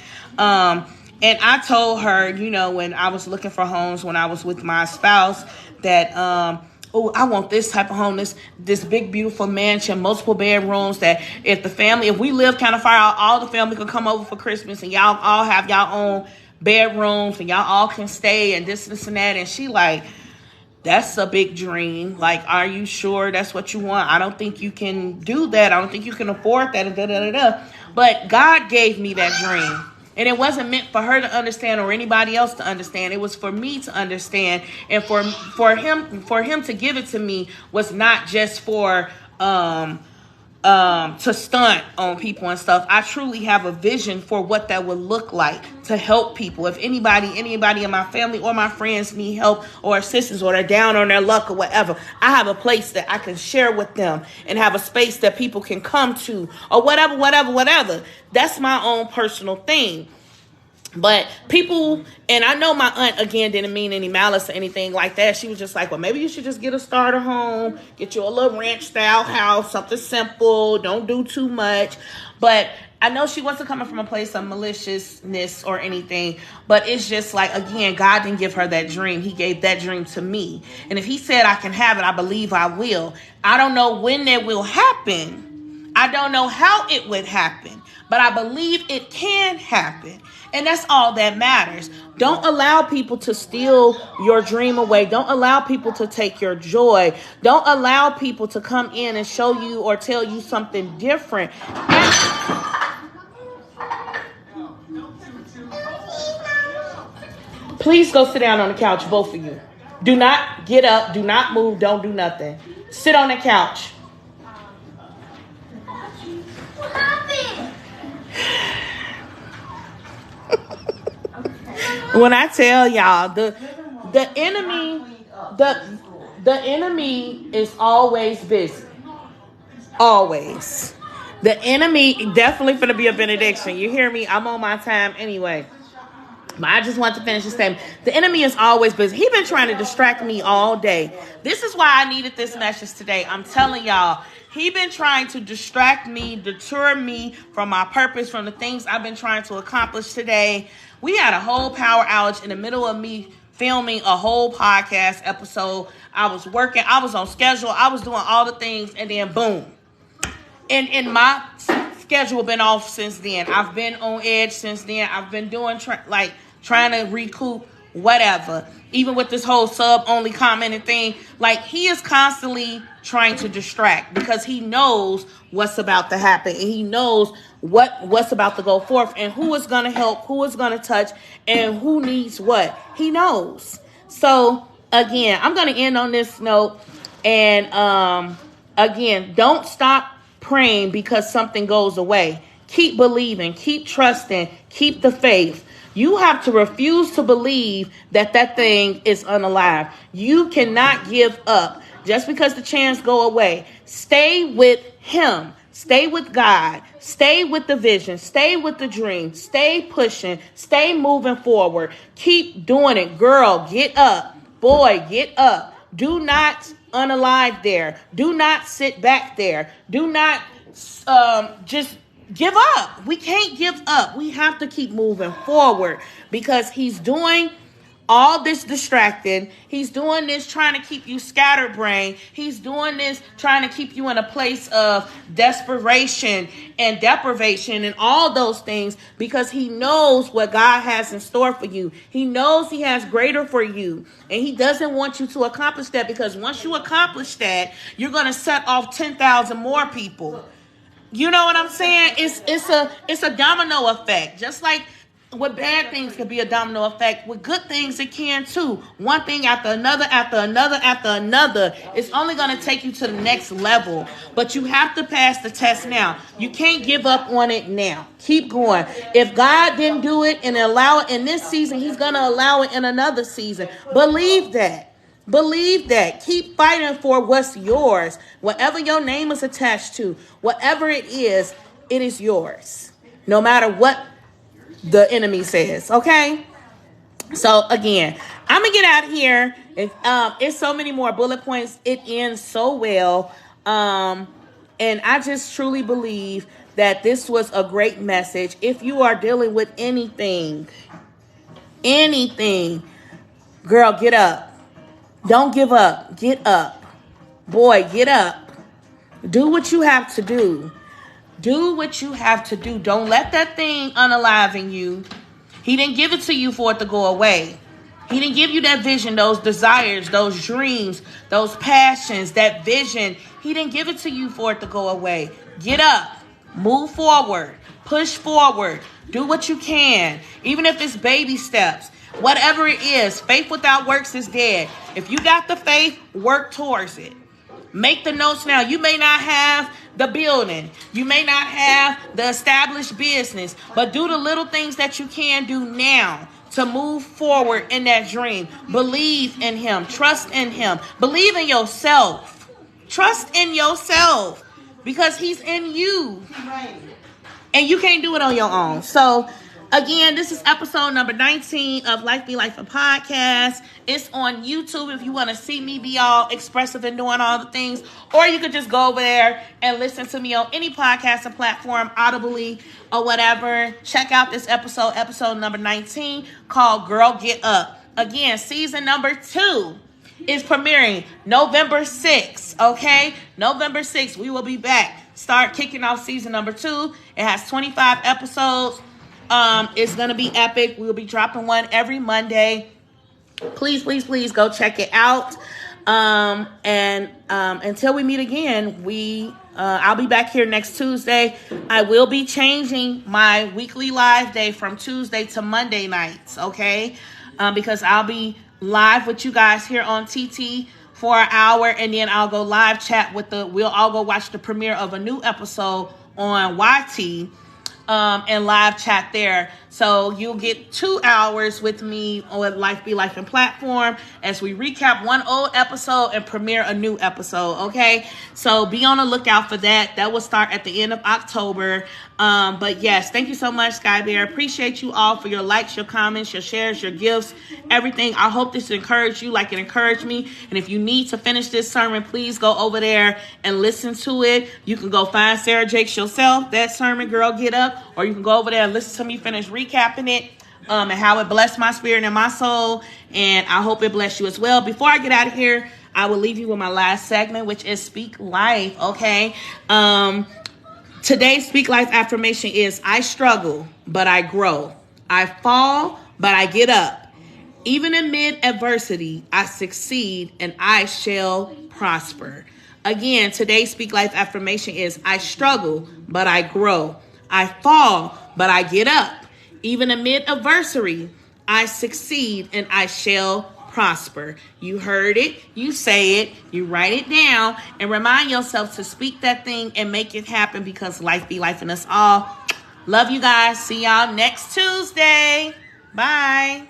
And I told her, when I was looking for homes, when I was with my spouse, that, I want this type of home, this big, beautiful mansion, multiple bedrooms, that if we live kind of far out, all the family can come over for Christmas and y'all all have y'all own bedrooms and y'all all can stay and this and that. And she like, that's a big dream. Like, are you sure that's what you want? I don't think you can do that. I don't think you can afford that. But God gave me that dream. And it wasn't meant for her to understand or anybody else to understand. It was for me to understand. And for him to give it to me was not just for to stunt on people and stuff. I truly have a vision for what that would look like to help people. If anybody in my family or my friends need help or assistance or they're down on their luck or whatever, I have a place that I can share with them and have a space that people can come to or whatever. That's my own personal thing. But people, and I know my aunt, again, didn't mean any malice or anything like that. She was just like, well, maybe you should just get a starter home, get you a little ranch-style house, something simple, don't do too much. But I know she wasn't coming from a place of maliciousness or anything, but it's just like, again, God didn't give her that dream. He gave that dream to me. And if he said I can have it, I believe I will. I don't know when that will happen. I don't know how it would happen, but I believe it can happen. And that's all that matters. Don't allow people to steal your dream away. Don't allow people to take your joy. Don't allow people to come in and show you or tell you something different. Please go sit down on the couch, both of you. Do not get up. Do not move. Don't do nothing. Sit on the couch. What happened? When I tell y'all, the enemy is always busy. Always. The enemy definitely finna be a benediction. You hear me? I'm on my time anyway. But I just want to finish the statement. The enemy is always busy. He's been trying to distract me all day. This is why I needed this message today. I'm telling y'all, he's been trying to distract me, deter me from my purpose, from the things I've been trying to accomplish today. We had a whole power outage in the middle of me filming a whole podcast episode. I was working. I was on schedule. I was doing all the things. And then boom. And my schedule been off since then. I've been on edge since then. I've been doing trying to recoup whatever. Even with this whole sub-only commenting thing, like, he is constantly trying to distract because he knows what's about to happen. And he knows what's about to go forth and who is going to help, who is going to touch, and who needs what. He knows. So, again, I'm going to end on this note. And, again, don't stop praying because something goes away. Keep believing, keep trusting, keep the faith. You have to refuse to believe that thing is unalive. You cannot give up just because the chance go away. Stay with him. Stay with God. Stay with the vision. Stay with the dream. Stay pushing. Stay moving forward. Keep doing it. Girl, get up. Boy, get up. Do not unalive there. Do not sit back there. Do not just give up. We can't give up. We have to keep moving forward because he's doing all this distracting. He's doing this trying to keep you scatterbrained. He's doing this trying to keep you in a place of desperation and deprivation and all those things, because he knows what God has in store for you. He knows he has greater for you, and he doesn't want you to accomplish that, because once you accomplish that, you're going to set off 10,000 more people. You know what I'm saying? It's a domino effect. Just like with bad things can be a domino effect, with good things it can too. One thing after another, after another, after another. It's only going to take you to the next level. But you have to pass the test now. You can't give up on it now. Keep going. If God didn't do it and allow it in this season, he's going to allow it in another season. Believe that. Believe that. Keep fighting for what's yours. Whatever your name is attached to, whatever it is yours. No matter what the enemy says. Okay? So again, I'm gonna get out of here. It's so many more bullet points. It ends so well. And I just truly believe that this was a great message. If you are dealing with anything, girl, get up. Don't give up. Get up. Boy, get up. Do what you have to do. Do what you have to do. Don't let that thing unaliven you. He didn't give it to you for it to go away. He didn't give you that vision, those desires, those dreams, those passions, that vision. He didn't give it to you for it to go away. Get up. Move forward. Push forward. Do what you can. Even if it's baby steps. Whatever it is, faith without works is dead. If you got the faith, work towards it. Make the notes now. You may not have the building. You may not have the established business, but do the little things that you can do now to move forward in that dream. Believe in him. Trust in him. Believe in yourself. Trust in yourself, because he's in you. And you can't do it on your own. So again, this is episode number 19 of Life Be Life, a podcast. It's on YouTube if you want to see me be all expressive and doing all the things. Or you could just go over there and listen to me on any podcasting platform, audibly or whatever. Check out this episode number 19, called Girl Get Up. Again, season number 2 is premiering November 6th, okay? November 6th, we will be back. Start kicking off season number 2. It has 25 episodes. It's going to be epic. We'll be dropping one every Monday. Please, please, please go check it out. And until we meet again, I'll be back here next Tuesday. I will be changing my weekly live day from Tuesday to Monday nights, okay? Because I'll be live with you guys here on TT for an hour, and then I'll go live chat we'll all go watch the premiere of a new episode on YT. And live chat there. So you'll get 2 hours with me on Life Be Life and platform as we recap one old episode and premiere a new episode. Okay. So be on the lookout for that. That will start at the end of October. But yes, thank you so much, Sky Bear. Appreciate you all for your likes, your comments, your shares, your gifts, everything. I hope this encouraged you like it encouraged me. And if you need to finish this sermon, please go over there and listen to it. You can go find Sarah Jakes yourself, that sermon, Girl Get Up, or you can go over there and listen to me finish recapping it, and how it blessed my spirit and my soul. And I hope it blessed you as well. Before I get out of here, I will leave you with my last segment, which is Speak Life. Okay. Today's Speak Life affirmation is: I struggle, but I grow. I fall, but I get up. Even amid adversity, I succeed and I shall prosper. Again, today's Speak Life affirmation is: I struggle, but I grow. I fall, but I get up. Even amid adversity, I succeed and I shall prosper. You heard it, you say it, you write it down, and remind yourself to speak that thing and make it happen, because life be life in us all. Love you guys. See y'all next Tuesday. Bye.